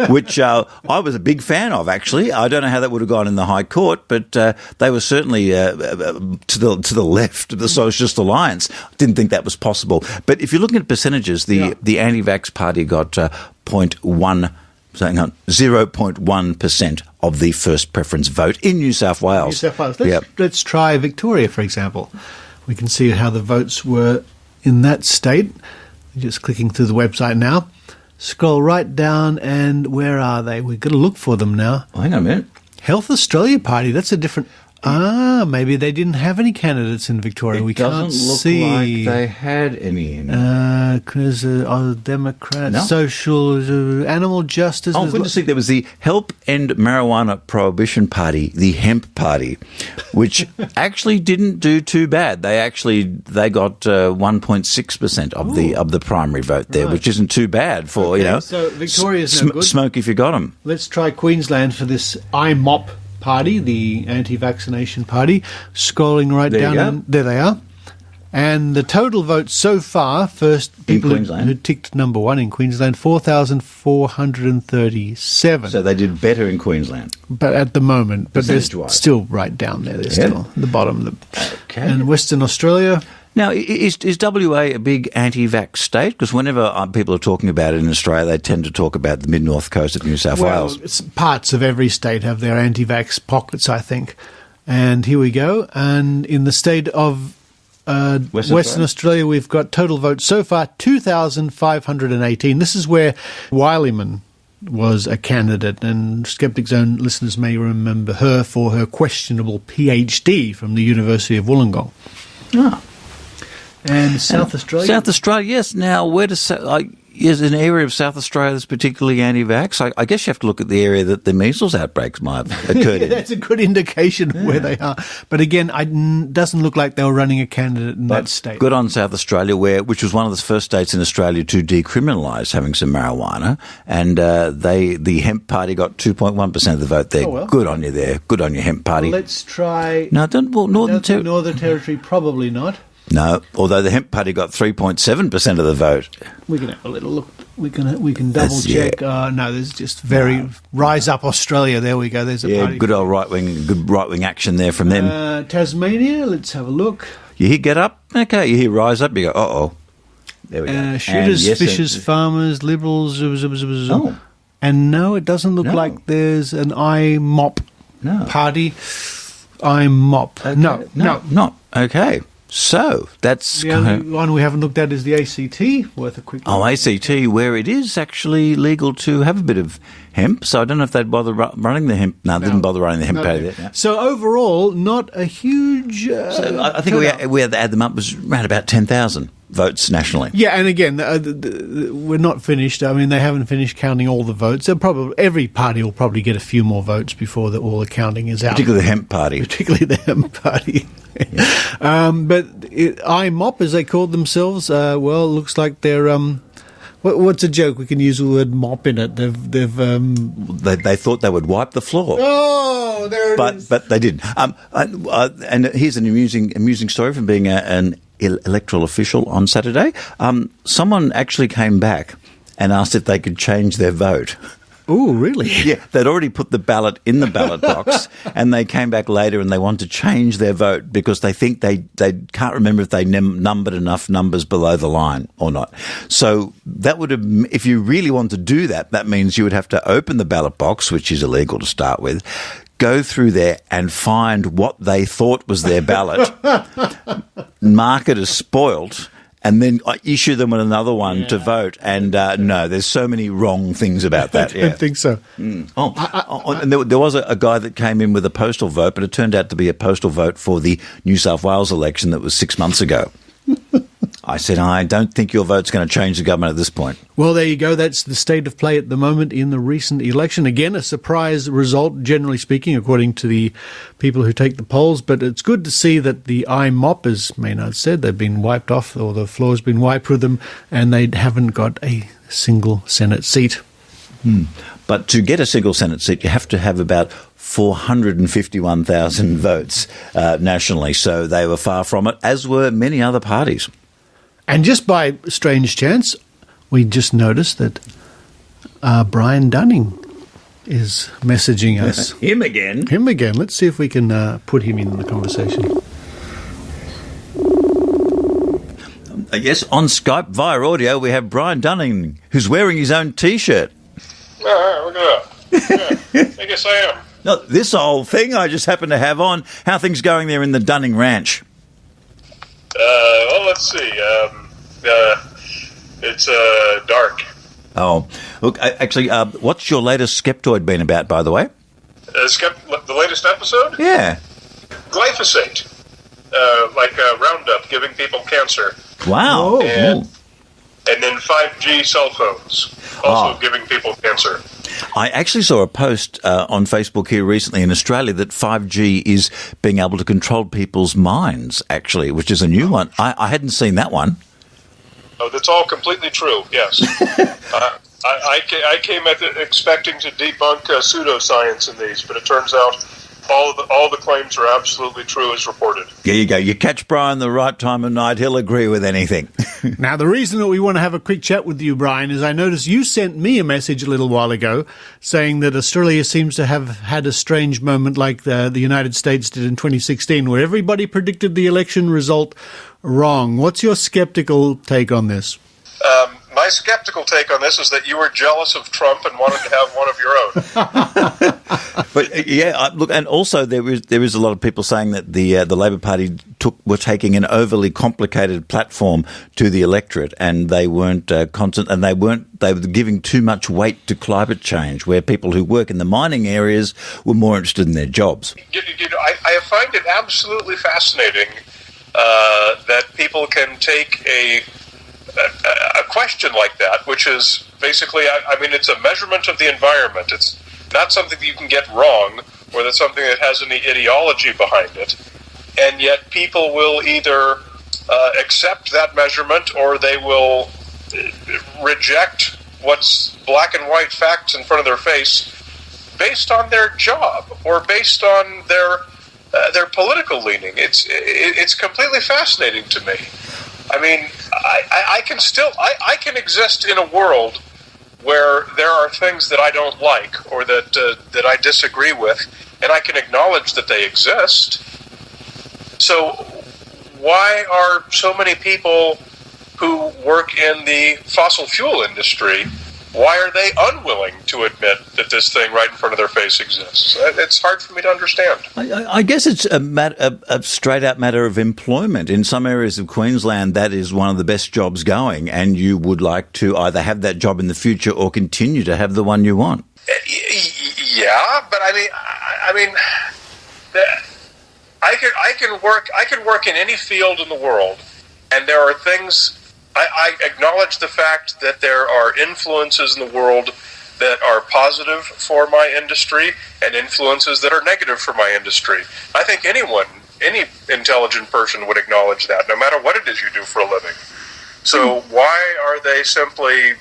which I was a big fan of, actually. I don't know how that would have gone in the High Court, but they were certainly to the left of the Socialist Alliance. Didn't think that was possible. But if you're looking at percentages, the anti-vax party got 0.1% of the first preference vote in New South Wales. Let's try Victoria, for example. We can see how the votes were in that state. Just clicking through the website now. Scroll right down, and where are they? We've got to look for them now. Oh, hang on a minute. Health Australia Party, that's a different... maybe they didn't have any candidates in Victoria. We can't see. It doesn't look like they had any in because Democrats, Social, Animal Justice... Oh, good to see. There was the Help End Marijuana Prohibition Party, the Hemp Party, which actually didn't do too bad. They got 1.6% of the primary vote there, which isn't too bad for, So Victoria's no good. Smoke if you got them. Let's try Queensland for this IMOP party, the Anti-Vaccination Party. Scrolling right down, and there they are. And the total votes so far, first people who ticked number one in Queensland, 4,437. So they did better in Queensland. But at the moment, but they're still right down there. They're still at the bottom. Okay. And Western Australia... Now, is WA a big anti-vax state? Because whenever people are talking about it in Australia, they tend to talk about the mid-north coast of New South Wales. Parts of every state have their anti-vax pockets, I think. And here we go. And in the state of Western Australia, we've got total votes so far, 2,518. This is where Wilyman was a candidate, and Skeptic Zone listeners may remember her for her questionable PhD from the University of Wollongong. Ah. And South Australia? South Australia, yes. Now, where does is an area of South Australia that's particularly anti-vax? I guess you have to look at the area that the measles outbreaks might have occurred in. That's a good indication of where they are. But again, it doesn't look like they were running a candidate in that state. Good on South Australia, which was one of the first states in Australia to decriminalise having some marijuana, and the Hemp Party got 2.1% of the vote there. Oh, well. Good on you there. Good on you, Hemp Party. Well, let's try... Northern Territory, probably not. No, although the Hemp Party got 3.7% of the vote. We can have a little look. We can double check. No, there's just Rise Up Australia. There we go. There's a party. Good old right wing action there from them. Tasmania. Let's have a look. You hear Get Up? Okay. You hear Rise Up? You go, uh-oh. There we go. Shooters, fishers, farmers, Liberals. Oh. And no, it doesn't look like there's an IMOP party. IMOP. Okay. No, not. Okay. So, that's... The only one we haven't looked at is the ACT, worth a quick look. Oh, ACT, where it is actually legal to have a bit of hemp, so I don't know if they'd bother running the hemp... No, they didn't bother running the hemp party there. So, overall, not a huge... so I think we had to add them up, was around about 10,000. votes nationally. Yeah, and again, we're not finished. I mean, they haven't finished counting all the votes. Every party will probably get a few more votes before all the counting is out. Particularly the hemp party. But IMOP, as they called themselves, well, it looks like they're... what's a joke? We can use the word mop in it. They thought they would wipe the floor. Oh, there it is. But they didn't. And here's an amusing story from being an electoral official on Saturday. Someone actually came back and asked if they could change their vote. Oh, really? Yeah, they'd already put the ballot in the ballot box, and they came back later and they want to change their vote because they think they can't remember if they numbered enough numbers below the line or not. So that would have, if you really want to do that, that means you would have to open the ballot box, which is illegal to start with, go through there and find what they thought was their ballot, mark it as spoilt, and then issue them with another one to vote. And no, there's so many wrong things about that. I don't think so. Mm. And there was a guy that came in with a postal vote, but it turned out to be a postal vote for the New South Wales election that was 6 months ago. I said, I don't think your vote's going to change the government at this point. Well, there you go. That's the state of play at the moment in the recent election. Again, a surprise result, generally speaking, according to the people who take the polls. But it's good to see that the IMOP, as Maynard said, they've been wiped off, or the floor's been wiped with them, and they haven't got a single Senate seat. But to get a single Senate seat, you have to have about 451,000 votes nationally. So they were far from it, as were many other parties. And just by strange chance, we just noticed that Brian Dunning is messaging us. Him again? Him again. Let's see if we can put him in the conversation. Yes, on Skype via audio, we have Brian Dunning, who's wearing his own T-shirt. Look at that. Yeah, I guess I am. No, this whole thing I just happen to have on. How are things going there in the Dunning Ranch? Well, let's see. It's dark. Oh, look, actually, what's your latest Skeptoid been about, by the way? The latest episode? Yeah. Glyphosate. Like Roundup giving people cancer. Wow. Oh. And then 5G cell phones also giving people cancer. I actually saw a post on Facebook here recently in Australia that 5G is being able to control people's minds, actually, which is a new one. I hadn't seen that one. Oh, that's all completely true, yes. I came expecting to debunk pseudoscience in these, but it turns out all the claims are absolutely true as reported. There you go. You catch Brian the right time of night, he'll agree with anything. Now, the reason that we want to have a quick chat with you, Brian, is I noticed you sent me a message a little while ago saying that Australia seems to have had a strange moment like the United States did in 2016, where everybody predicted the election result wrong. What's your skeptical take on this? My skeptical take on this is that you were jealous of Trump and wanted to have one of your own. But yeah, look, and also there is a lot of people saying that the Labor Party were taking an overly complicated platform to the electorate, and they weren't and they were giving too much weight to climate change, where people who work in the mining areas were more interested in their jobs. I find it absolutely fascinating that people can take a question like that, which is basically, I mean, it's a measurement of the environment. It's not something that you can get wrong, or that's something that has any ideology behind it. And yet people will either accept that measurement, or they will reject what's black and white facts in front of their face based on their job or based on their political leaning. It's completely fascinating to me. I mean, I can exist in a world where there are things that I don't like or that I disagree with, and I can acknowledge that they exist. So why are so many people who work in the fossil fuel industry, why are they unwilling to admit that this thing right in front of their face exists? It's hard for me to understand. I guess it's a straight-out matter of employment. In some areas of Queensland, that is one of the best jobs going, and you would like to either have that job in the future or continue to have the one you want. Yeah, but I mean, I can work in any field in the world, and there are things I acknowledge the fact that there are influences in the world that are positive for my industry and influences that are negative for my industry. I think any intelligent person would acknowledge that, no matter what it is you do for a living. So why are they simply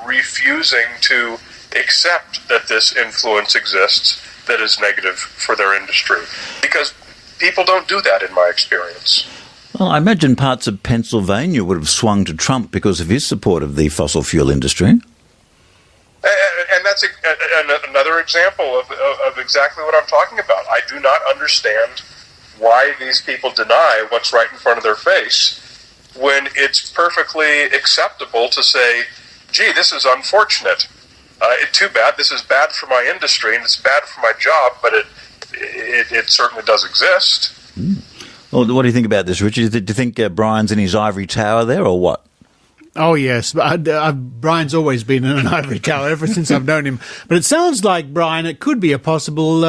refusing to accept that this influence exists that is negative for their industry? Because people don't do that, in my experience. Well, I imagine parts of Pennsylvania would have swung to Trump because of his support of the fossil fuel industry. And that's another example of exactly what I'm talking about. I do not understand why these people deny what's right in front of their face when it's perfectly acceptable to say, gee, this is unfortunate. Too bad. This is bad for my industry and it's bad for my job, but it certainly does exist. Well, what do you think about this, Richard? Do you think Brian's in his ivory tower there, or what? Oh, yes. Brian's always been in an ivory tower ever since I've known him. But it sounds like, Brian, it could be a possible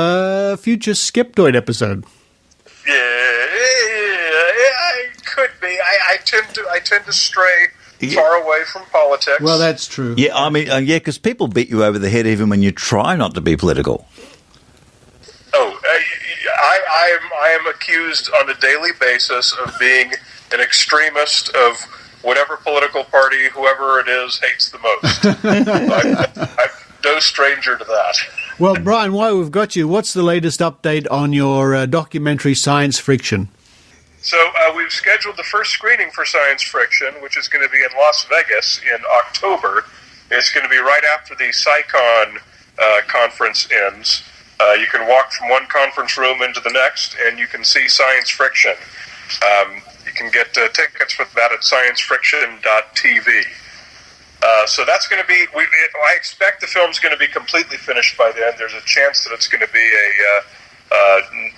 future Skeptoid episode. Yeah, it could be. I tend to stray far away from politics. Well, that's true. Yeah, I mean, because people beat you over the head even when you try not to be political. Oh, I am accused on a daily basis of being an extremist of whatever political party, whoever it is, hates the most. I'm no stranger to that. Well, Brian, while we've got you, what's the latest update on your documentary Science Friction? So we've scheduled the first screening for Science Friction, which is going to be in Las Vegas in October. It's going to be right after the SciCon conference ends. You can walk from one conference room into the next, and you can see Science Friction. You can get tickets for that at sciencefriction.tv. So that's going to be, I expect the film's going to be completely finished by then. There's a chance that it's going to be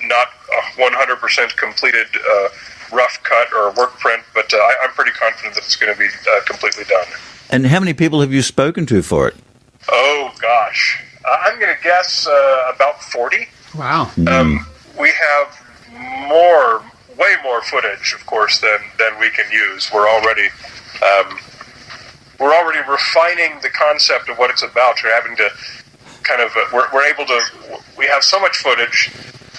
not a 100% completed rough cut or work print, but I'm pretty confident that it's going to be completely done. And how many people have you spoken to for it? Oh, gosh. I'm going to guess about 40. Wow. We have way more footage, of course, than we can use. We're already refining the concept of what it's about. We're having to kind of we have so much footage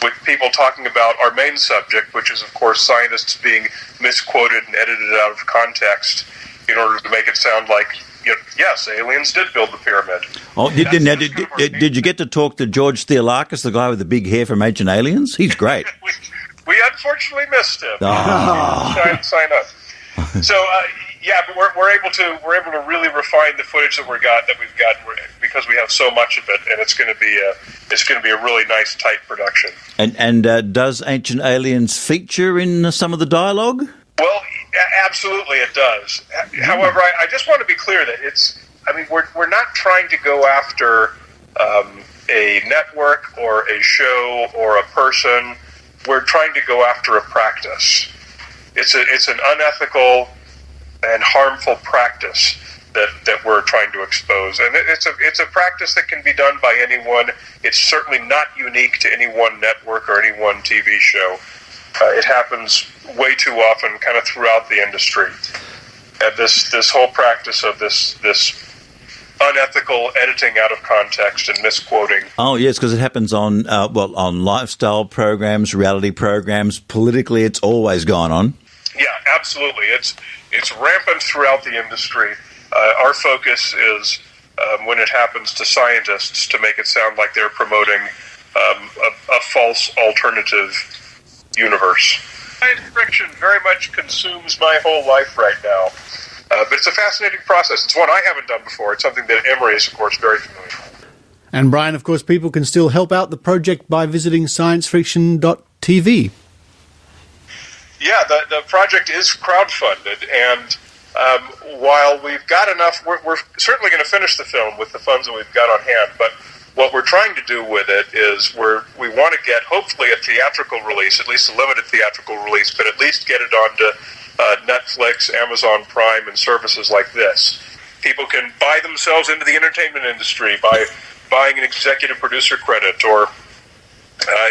with people talking about our main subject, which is, of course, scientists being misquoted and edited out of context in order to make it sound like, yes, aliens did build the pyramid. Oh, did you get to talk to George Theolakis, the guy with the big hair from Ancient Aliens? He's great. we unfortunately missed him. Oh. Sign up. So but we're able to really refine the footage that we've got because we have so much of it, and it's going to be a really nice, tight production. And does Ancient Aliens feature in some of the dialogue? Well, absolutely, it does. However, I just want to be clear that we're not trying to go after a network or a show or a person. We're trying to go after a practice. It's an unethical and harmful practice that we're trying to expose, and it's a practice that can be done by anyone. It's certainly not unique to any one network or any one TV show. It happens way too often, kind of throughout the industry. And this whole practice of this unethical editing out of context and misquoting. Oh yes, because it happens on lifestyle programs, reality programs. Politically, it's always gone on. Yeah, absolutely. It's rampant throughout the industry. Our focus is when it happens to scientists to make it sound like they're promoting a false alternative universe. Science fiction very much consumes my whole life right now. But it's a fascinating process. It's one I haven't done before. It's something that Emory is, of course, very familiar with. And Brian, of course, people can still help out the project by visiting sciencefriction.tv. Yeah, the project is crowdfunded, and while we've got enough, we're certainly going to finish the film with the funds that we've got on hand, but what we're trying to do with it is we want to get, hopefully, a theatrical release, at least a limited theatrical release, but at least get it onto Netflix, Amazon Prime, and services like this. People can buy themselves into the entertainment industry by buying an executive producer credit, or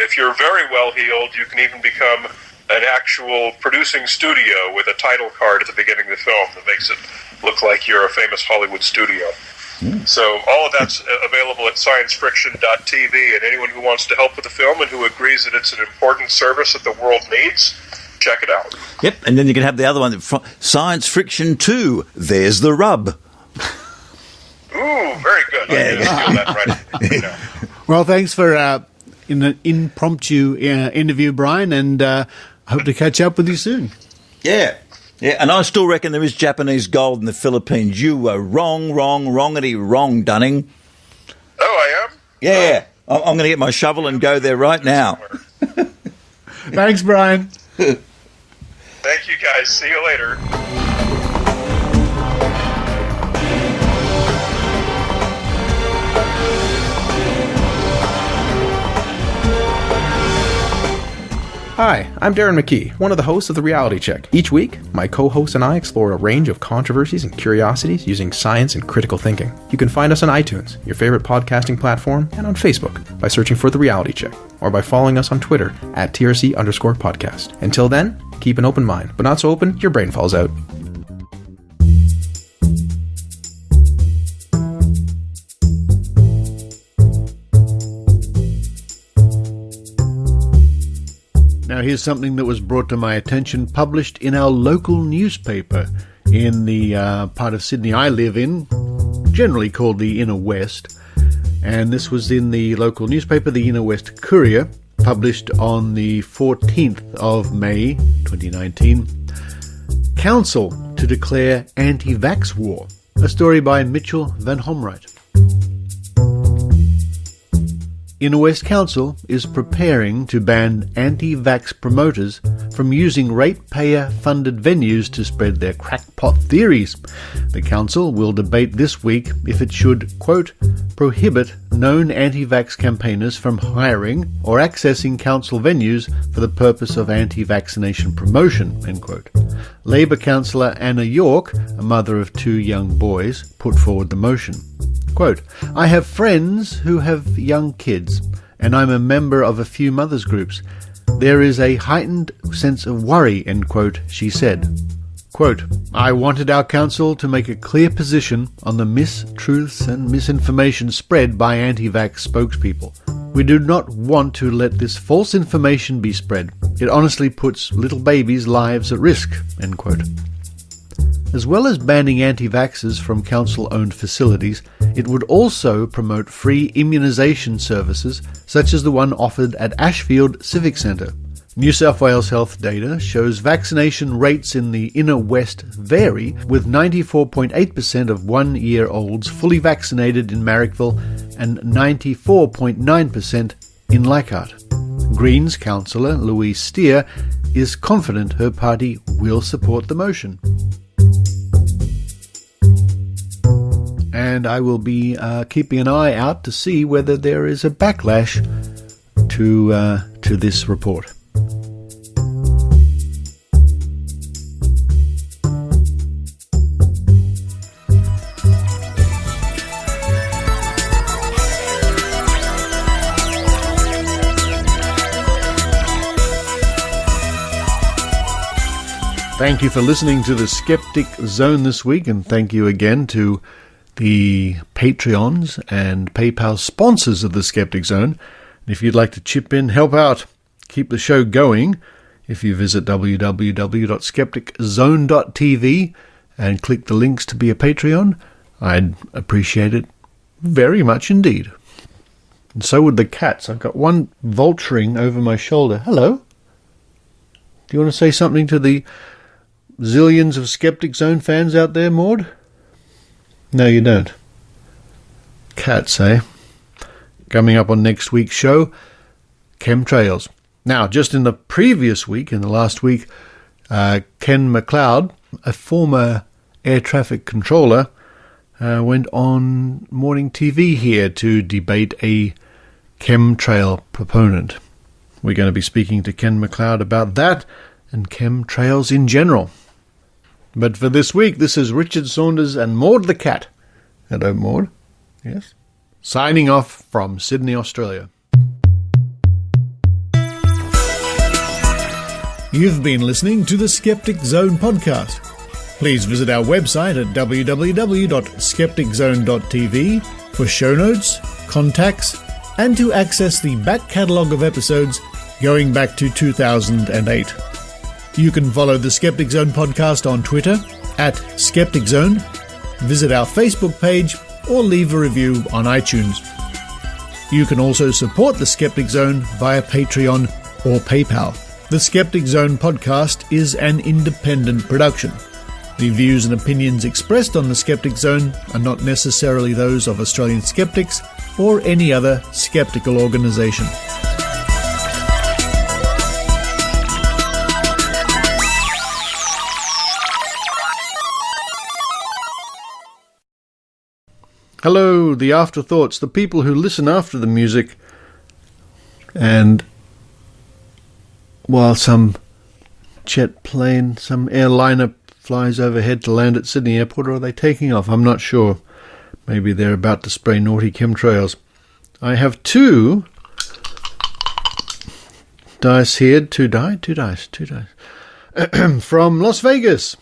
if you're very well-heeled, you can even become an actual producing studio with a title card at the beginning of the film that makes it look like you're a famous Hollywood studio. So all of that's available at sciencefriction.tv, and anyone who wants to help with the film and who agrees that it's an important service that the world needs, check it out. Yep, and then you can have the other one, Science Friction 2, There's the Rub. Ooh, very good. Yeah. I didn't feel that right now. Well, thanks for an impromptu interview, Brian, and hope to catch up with you soon. Yeah, and I still reckon there is Japanese gold in the Philippines. You were wrongity wrong, Dunning. Oh, I am? Yeah, I'm going to get my shovel and go there right now. Thanks, Brian. Thank you, guys. See you later. Hi, I'm Darren McKee, one of the hosts of The Reality Check. Each week, my co-host and I explore a range of controversies and curiosities using science and critical thinking. You can find us on iTunes, your favorite podcasting platform, and on Facebook by searching for The Reality Check, or by following us on Twitter at TRC_podcast. Until then, keep an open mind, but not so open your brain falls out. Now here's something that was brought to my attention, published in our local newspaper in the part of Sydney I live in, generally called the Inner West. And this was in the local newspaper, the Inner West Courier, published on the 14th of May 2019. Counsel to declare anti-vax war. A story by Mitchell Van Homrite. Inner West Council is preparing to ban anti-vax promoters from using ratepayer-funded venues to spread their crackpot theories. The council will debate this week if it should, quote, prohibit known anti-vax campaigners from hiring or accessing council venues for the purpose of anti-vaccination promotion, end quote. Labour councillor Anna York, a mother of 2 young boys, put forward the motion. Quote, I have friends who have young kids, and I'm a member of a few mothers' groups. There is a heightened sense of worry, end quote, she said. Quote, I wanted our council to make a clear position on the mistruths and misinformation spread by anti-vax spokespeople. We do not want to let this false information be spread. It honestly puts little babies' lives at risk, end quote. As well as banning anti-vaxxers from council-owned facilities, it would also promote free immunisation services such as the one offered at Ashfield Civic Centre. New South Wales Health data shows vaccination rates in the Inner West vary, with 94.8% of 1-year-olds fully vaccinated in Marrickville and 94.9% in Leichhardt. Greens councillor Louise Steer is confident her party will support the motion. And I will be keeping an eye out to see whether there is a backlash to this report. Thank you for listening to the Skeptic Zone this week, and thank you again to the Patreons and PayPal sponsors of the Skeptic Zone. If you'd like to chip in, help out, keep the show going, if you visit www.skepticzone.tv and click the links to be a Patreon, I'd appreciate it very much indeed. And so would the cats. I've got one vulturing over my shoulder. Hello. Do you want to say something to the zillions of Skeptic Zone fans out there, Maud? No, you don't. Cats, eh? Coming up on next week's show, chemtrails. Now, just in the previous week, in the last week, Ken McLeod, a former air traffic controller, went on morning TV here to debate a chemtrail proponent. We're going to be speaking to Ken McLeod about that and chemtrails in general. But for this week, this is Richard Saunders and Maud the Cat. Hello, Maud. Yes. Signing off from Sydney, Australia. You've been listening to the Skeptic Zone podcast. Please visit our website at www.skepticzone.tv for show notes, contacts, and to access the back catalogue of episodes going back to 2008. You can follow the Skeptic Zone podcast on Twitter at Skeptic Zone, visit our Facebook page, or leave a review on iTunes. You can also support the Skeptic Zone via Patreon or PayPal. The Skeptic Zone podcast is an independent production. The views and opinions expressed on the Skeptic Zone are not necessarily those of Australian skeptics or any other skeptical organisation. Hello, the afterthoughts, the people who listen after the music, and while some jet plane, some airliner flies overhead to land at Sydney Airport, or are they taking off? I'm not sure. Maybe they're about to spray naughty chemtrails. I have two dice here. Two dice. From Las Vegas,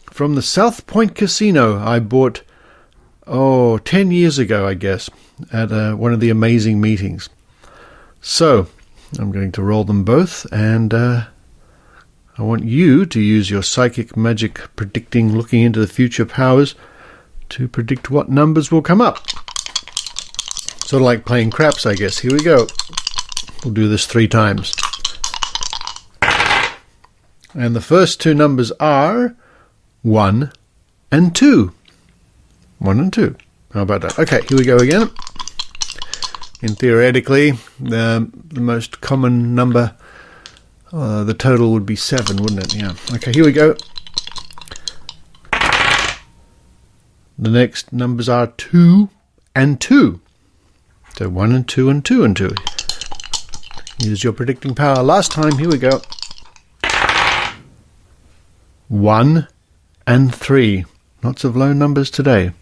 from the South Point Casino. I bought 10 years ago, I guess, at one of the amazing meetings. So, I'm going to roll them both, and I want you to use your psychic magic predicting, looking into the future powers to predict what numbers will come up. Sort of like playing craps, I guess. Here we go. We'll do this 3 times. And the first 2 numbers are 1 and 2. 1 and 2. How about that? Okay, here we go again. And theoretically, the most common number, the total would be 7, wouldn't it? Yeah. Okay, here we go. The next numbers are 2 and 2. So 1 and 2 and 2 and 2. Use your predicting power. Last time, here we go. 1 and 3. Lots of low numbers today.